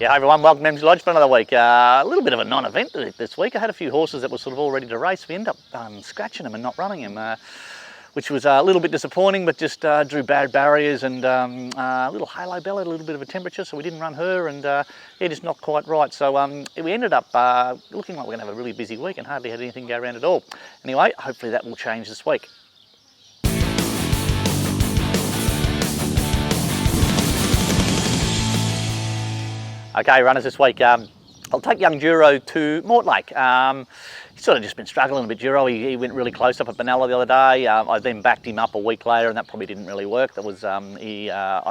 Yeah, hi everyone, welcome to Emsley Lodge for another week. A little bit of a non-event this week. I had a few horses that were sort of all ready to race. We ended up scratching them and not running them, which was a little bit disappointing, but just drew bad barriers and a little Halo Bella had a little bit of a temperature, so we didn't run her, and yeah, just not quite right. So we ended up looking like we're going to have a really busy week and hardly had anything go around at all. Anyway, hopefully that will change this week. Okay, runners this week. I'll take young Duro to Mortlake. He's sort of just been struggling a bit, Duro. He went really close up at Benalla the other day. I then backed him up a week later, and that probably didn't really work. That was I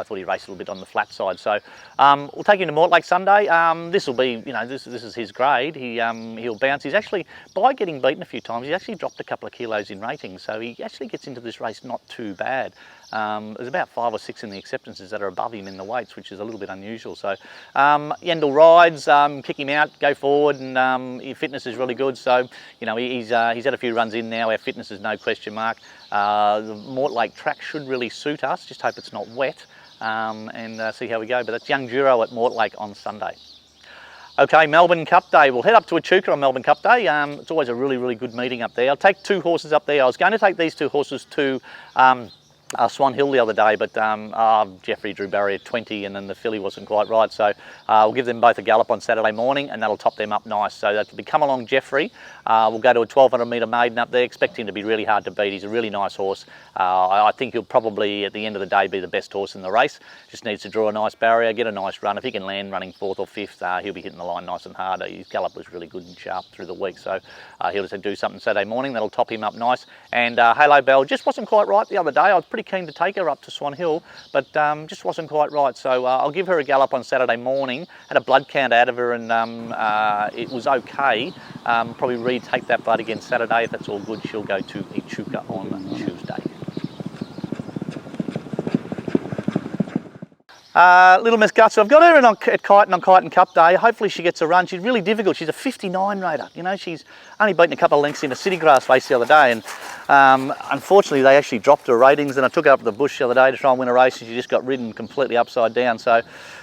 thought he raced a little bit on the flat side. So we'll take him to Mortlake Sunday. This will be, you know, this is his grade. He'll bounce. He's actually, by getting beaten a few times, he's actually dropped a couple of kilos in rating. So he actually gets into this race not too bad. There's about 5 or 6 in the acceptances that are above him in the weights, which is a little bit unusual. So Yendall rides, kick him out, go forward, and his fitness is really good. So you know he's had a few runs in now. Our fitness is no question mark. The Mortlake track should really suit us. Just hope it's not wet, and see how we go. But that's young Duro at Mortlake on Sunday. Okay, Melbourne Cup Day. We'll head up to Echuca on Melbourne Cup Day. It's always a really good meeting up there. I'll take 2 horses up there. I was going to take these 2 horses to Swan Hill the other day, but Jeffrey drew barrier 20 and then the filly wasn't quite right, so we'll give them both a gallop on Saturday morning and that'll top them up nice. So that'll be Come Along Jeffrey. We'll go to a 1200 metre maiden up there, expect him to be really hard to beat. He's a really nice horse. I think he'll probably at the end of the day be the best horse in the race. Just needs to draw a nice barrier, get a nice run. If he can land running 4th or 5th, he'll be hitting the line nice and hard. His gallop was really good and sharp through the week, so he'll just do something Saturday morning that'll top him up nice. And Halo Bell just wasn't quite right the other day. I was pretty keen to take her up to Swan Hill, but just wasn't quite right. So I'll give her a gallop on Saturday morning. Had a blood count out of her and it was okay. Probably retake that blood again Saturday. If that's all good, she'll go to Echuca on Tuesday. Little Miss Guts, so I've got her in at Kyneton on Kyneton Cup Day. Hopefully she gets a run. She's really difficult. She's a 59 rater. You know, she's only beaten a couple of lengths in a city grass race the other day, and unfortunately they actually dropped her ratings, and I took her up to the bush the other day to try and win a race, and she just got ridden completely upside down. So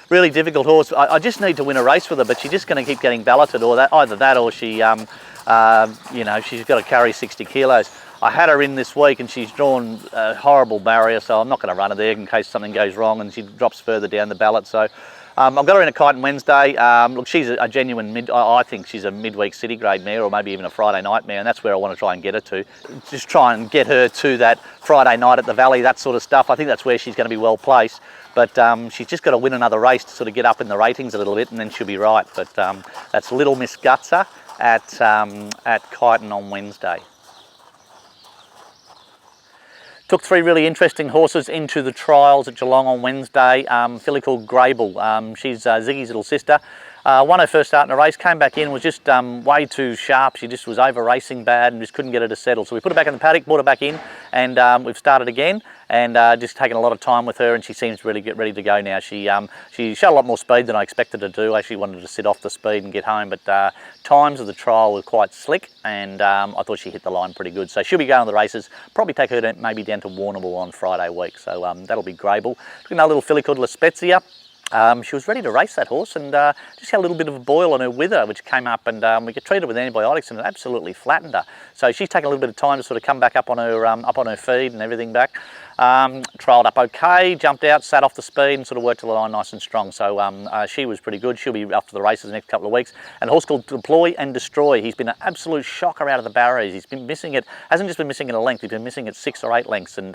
really difficult horse. I just need to win a race with her, but she's just going to keep getting balloted, or that, either that or she, you know, she's got to carry 60 kilos. I had her in this week and she's drawn a horrible barrier, so I'm not going to run her there in case something goes wrong and she drops further down the ballot. So I've got her in at Kyneton Wednesday. Look, she's a genuine I think she's a midweek city grade mare, or maybe even a Friday night mare, and that's where I want to try and get her to. Just try and get her to that Friday night at the Valley, that sort of stuff. I think that's where she's going to be well placed. But she's just got to win another race to sort of get up in the ratings a little bit, and then she'll be right. But that's Little Miss Gutser at Kyneton on Wednesday. Took 3 really interesting horses into the trials at Geelong on Wednesday. Filly called Grable. She's Ziggy's little sister. Won her first start in a race, came back in, was just way too sharp. She just was over racing bad and just couldn't get her to settle. So we put her back in the paddock, brought her back in, and we've started again, and just taken a lot of time with her, and she seems to really get ready to go now. She showed a lot more speed than I expected her to do. I actually wanted to sit off the speed and get home, but times of the trial were quite slick, and I thought she hit the line pretty good. So she'll be going to the races, probably take her maybe down to Warrnambool on Friday week. So that'll be Grable. Another little filly called La Spezia. She was ready to race, that horse, and just had a little bit of a boil on her wither, which came up, and we could treat her with antibiotics, and it absolutely flattened her. So she's taken a little bit of time to sort of come back up on her feed and everything back. Trialled up okay, jumped out, sat off the speed, and sort of worked the line nice and strong. So she was pretty good. She'll be up for the races the next couple of weeks. And a horse called Deploy and Destroy. He's been an absolute shocker out of the barriers. He's been missing it, hasn't just been missing it a length, he's been missing it 6 or 8 lengths, and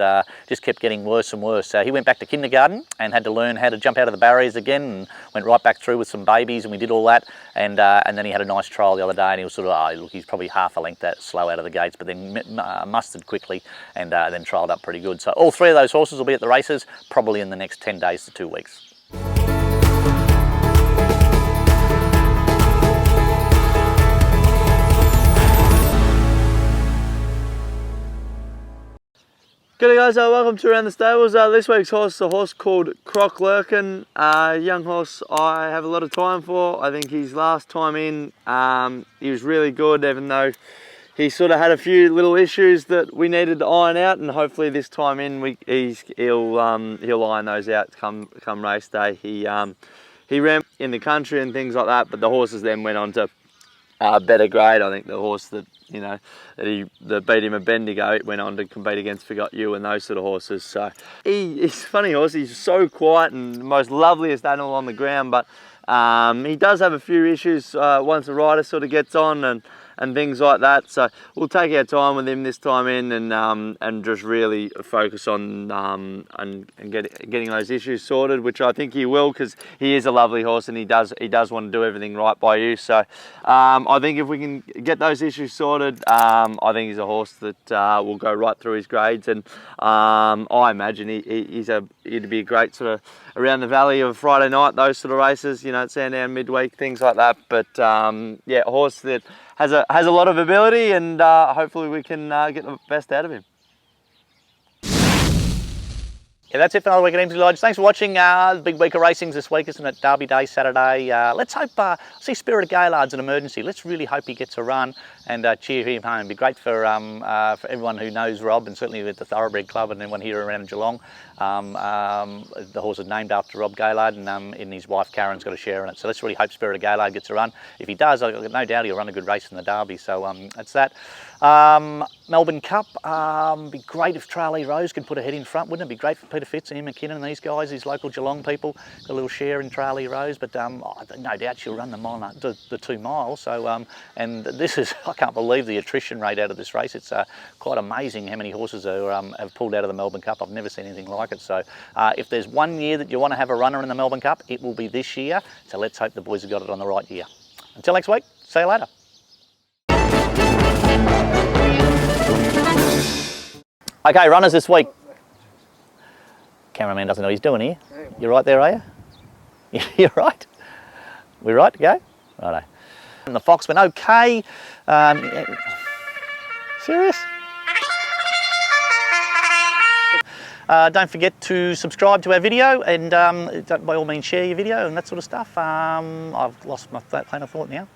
just kept getting worse and worse. He went back to kindergarten and had to learn how to jump out of the barriers again, and went right back through with some babies, and we did all that. And then he had a nice trial the other day, and he was sort of, look, he's probably half a length that slow out of the gates, but then mustered quickly, and then trialled up pretty good. So all 3 of those horses will be at the races probably in the next 10 days to 2 weeks. G'day guys, welcome to Around the Stables. This week's horse is a horse called Croc Lurkin. Young horse I have a lot of time for. I think his last time in, he was really good, even though he sort of had a few little issues that we needed to iron out, and hopefully this time in he'll iron those out come race day. he ran in the country and things like that, but the horses then went on to better grade. I think the horse that that beat him a Bendigo, it went on to compete against Forgot You and those sort of horses. So he's a funny horse. He's so quiet and the most loveliest animal on the ground, but he does have a few issues once the rider sort of gets on and things like that. So we'll take our time with him this time in and just really focus on getting those issues sorted, which I think he will, because he is a lovely horse and he does want to do everything right by you. So I think if we can get those issues sorted, I think he's a horse that will go right through his grades, and I imagine he'd be a great sort of around the valley of Friday night, those sort of races, Sandown midweek, things like that. But yeah, a horse that has a lot of ability, and hopefully we can get the best out of him. Yeah, that's it for another week at Emsley Lodge. Thanks for watching. The big week of racings this week, isn't it? Derby Day, Saturday. Let's hope, see Spirit of Gaillard's an emergency. Let's really hope he gets a run and cheer him home. It'd be great for everyone who knows Rob, and certainly with the Thoroughbred Club and everyone here around Geelong. The horse is named after Rob Gaillard, and his wife Karen's got a share in it. So let's really hope Spirit of Gaillard gets a run. If he does, I've got no doubt he'll run a good race in the Derby. So that's that. Melbourne Cup, be great if Charlie Rose could put a head in front, wouldn't it? Be great for Peter Fitz and Ian McKinnon and these guys, these local Geelong people, got a little share in Charlie Rose, but no doubt she'll run the 2 miles. So, and this is, I can't believe the attrition rate out of this race. It's quite amazing how many horses have pulled out of the Melbourne Cup. I've never seen anything like it. So if there's one year that you want to have a runner in the Melbourne Cup, it will be this year. So let's hope the boys have got it on the right year. Until next week, see you later. Okay, runners this week. Cameraman doesn't know what he's doing here. You're right there, are you? You're right. We're right to go? Righto. And the fox went okay. Serious? Don't forget to subscribe to our video, and by all means share your video and that sort of stuff. I've lost my train of thought now.